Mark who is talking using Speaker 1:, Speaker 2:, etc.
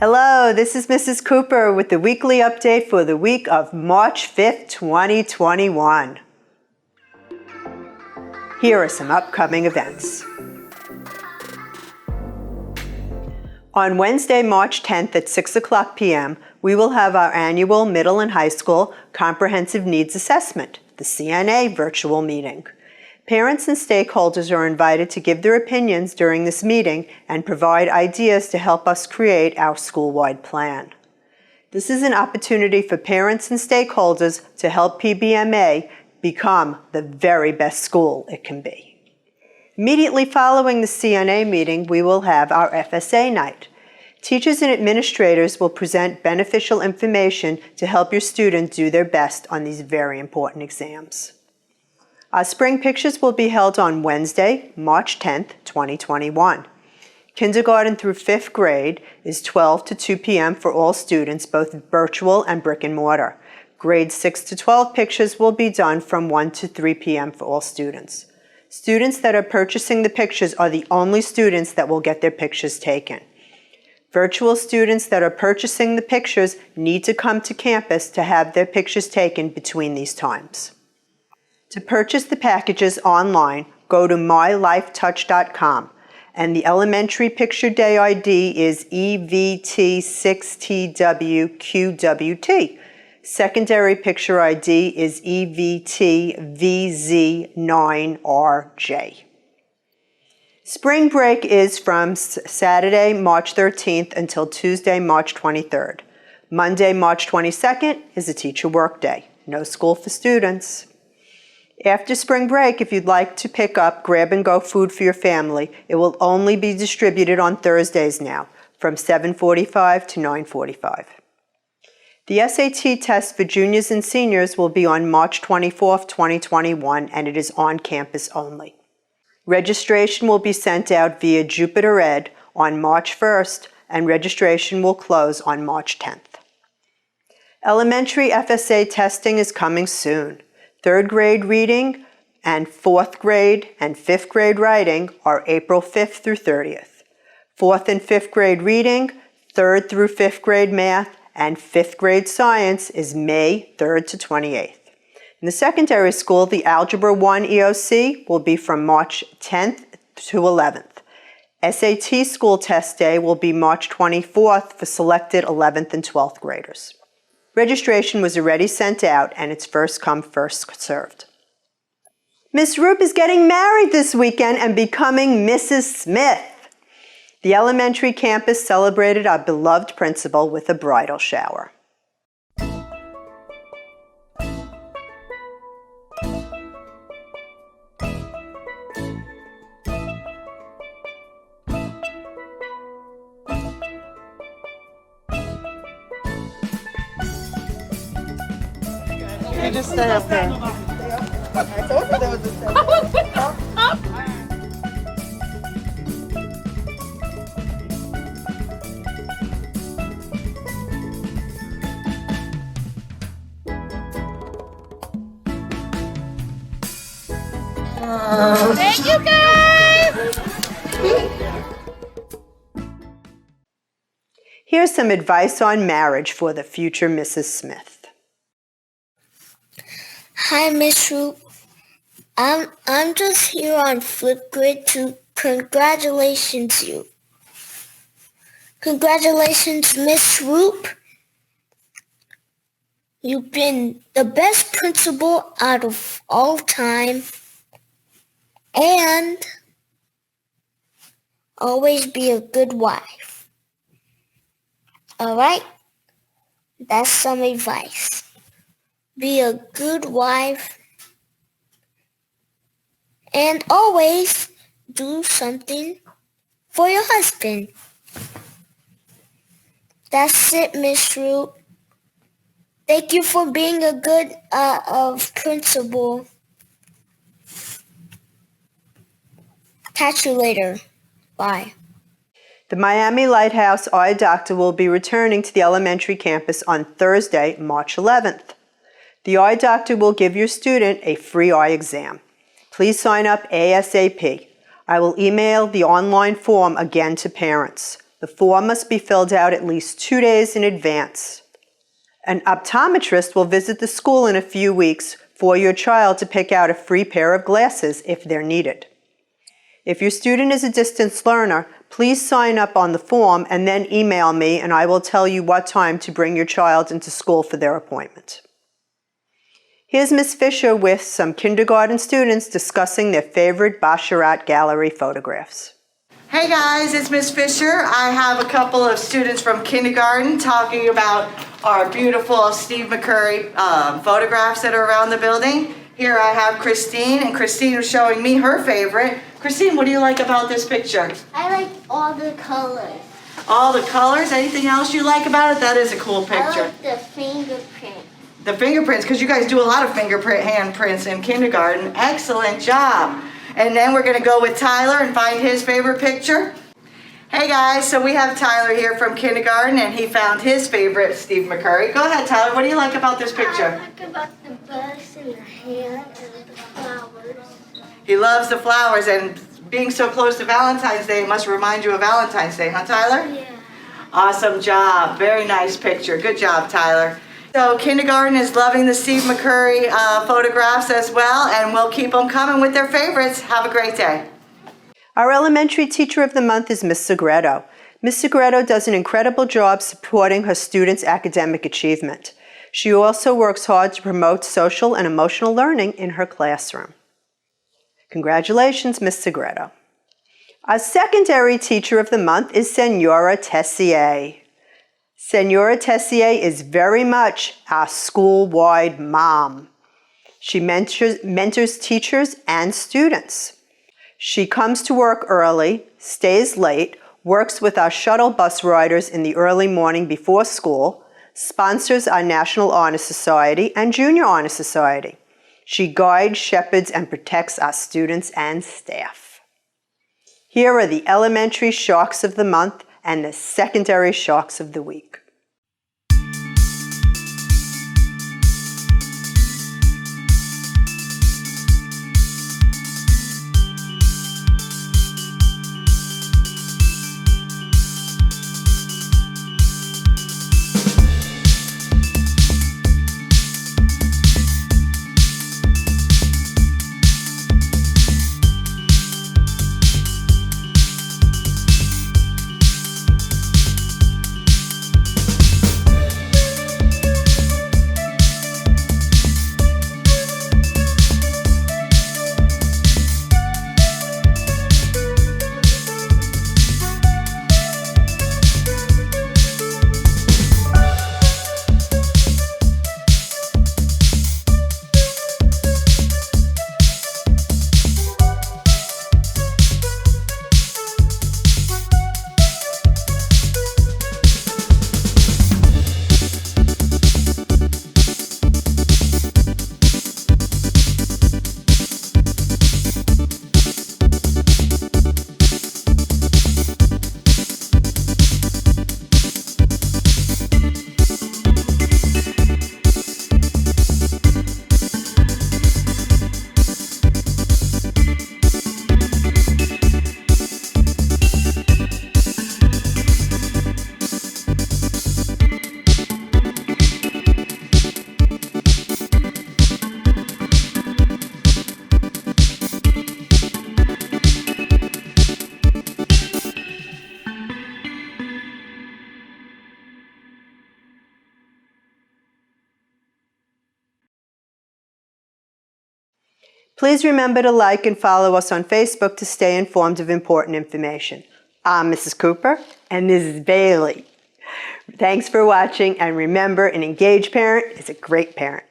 Speaker 1: Hello, this is Mrs. Cooper with the weekly update for the week of March 5th, 2021. Here are some upcoming events. On Wednesday, March 10th at 6:00 p.m., we will have our annual middle and high school comprehensive needs assessment, the CNA virtual meeting. Parents and stakeholders are invited to give their opinions during this meeting and provide ideas to help us create our school-wide plan. This is an opportunity for parents and stakeholders to help PBMA become the very best school it can be. Immediately following the CNA meeting, we will have our FSA night. Teachers and administrators will present beneficial information to help your students do their best on these very important exams. Our spring pictures will be held on Wednesday, March 10th, 2021. Kindergarten through 5th grade is 12 to 2 p.m. for all students, both virtual and brick and mortar. Grades 6 to 12 pictures will be done from 1 to 3 p.m. for all students. Students that are purchasing the pictures are the only students that will get their pictures taken. Virtual students that are purchasing the pictures need to come to campus to have their pictures taken between these times. To purchase the packages online, go to mylifetouch.com, and the elementary picture day ID is EVT6TWQWT. Secondary picture ID is EVTVZ9RJ. Spring break is from Saturday, March 13th until Tuesday, March 23rd. Monday, March 22nd is a teacher workday. No school for students. After spring break, if you'd like to pick up grab-and-go food for your family, it will only be distributed on Thursdays now, from 7:45 to 9:45. The SAT test for juniors and seniors will be on March 24th, 2021, and it is on campus only. Registration will be sent out via Jupiter Ed on March 1st, and registration will close on March 10th. Elementary FSA testing is coming soon. 3rd grade reading and 4th grade and 5th grade writing are April 5th through 30th. 4th and 5th grade reading, 3rd through 5th grade math, and 5th grade science is May 3rd to 28th. In the secondary school, the Algebra 1 EOC will be from March 10th to 11th. SAT school test day will be March 24th for selected 11th and 12th graders. Registration was already sent out, and it's first come, first served. Mrsroops is getting married this weekend and becoming Mrs. Smith. The elementary campus celebrated our beloved principal with a bridal shower.
Speaker 2: You just stay up there. I told you there was a step.
Speaker 3: Thank you, guys!
Speaker 1: Here's some advice on marriage for the future Mrs. Smith.
Speaker 4: Hi, Mrsroops. I'm just here on Flipgrid to congratulations you. Congratulations, Mrsroops. You've been the best principal out of all time. And always be a good wife. Alright? That's some advice. Be a good wife and always do something for your husband. That's it, Mrsroops. Thank you for being a good principal. Catch you later. Bye.
Speaker 1: The Miami Lighthouse Eye Doctor will be returning to the elementary campus on Thursday, March 11th. The eye doctor will give your student a free eye exam. Please sign up ASAP. I will email the online form again to parents. The form must be filled out at least 2 days in advance. An optometrist will visit the school in a few weeks for your child to pick out a free pair of glasses if they're needed. If your student is a distance learner, please sign up on the form and then email me and I will tell you what time to bring your child into school for their appointment. Here's Ms. Fisher with some kindergarten students discussing their favorite Baccarat gallery photographs.
Speaker 2: Hey guys, it's Ms. Fisher. I have a couple of students from kindergarten talking about our beautiful Steve McCurry photographs that are around the building. Here I have Christine, and Christine is showing me her favorite. Christine, what do you like about this picture?
Speaker 4: I like all the colors.
Speaker 2: All the colors? Anything else you like about it? That is a cool picture.
Speaker 4: I like the fingerprint.
Speaker 2: The fingerprints, because you guys do a lot of handprints in kindergarten. Excellent job. And then we're going to go with Tyler and find his favorite picture. Hey guys, so we have Tyler here from kindergarten and he found his favorite Steve McCurry. Go ahead, Tyler. What do you like about this picture?
Speaker 4: I like about the bus and the hair and the flowers.
Speaker 2: He loves the flowers, and being so close to Valentine's Day must remind you of Valentine's Day, huh, Tyler?
Speaker 4: Yeah.
Speaker 2: Awesome job. Very nice picture. Good job, Tyler. So kindergarten is loving the Steve McCurry photographs as well, and we'll keep them coming with their favorites. Have a great day.
Speaker 1: Our elementary teacher of the month is Ms. Segreto. Ms. Segreto does an incredible job supporting her students' academic achievement. She also works hard to promote social and emotional learning in her classroom. Congratulations, Ms. Segreto. Our secondary teacher of the month is Senora Tessier. Senora Tessier is very much our school-wide mom. She mentors teachers and students. She comes to work early, stays late, works with our shuttle bus riders in the early morning before school, sponsors our National Honor Society and Junior Honor Society. She guides, shepherds, and protects our students and staff. Here are the elementary Sharks of the month and the secondary Sharks of the week. Please remember to like and follow us on Facebook to stay informed of important information. I'm Mrs. Cooper and this is Bailey. Thanks for watching, and remember, an engaged parent is a great parent.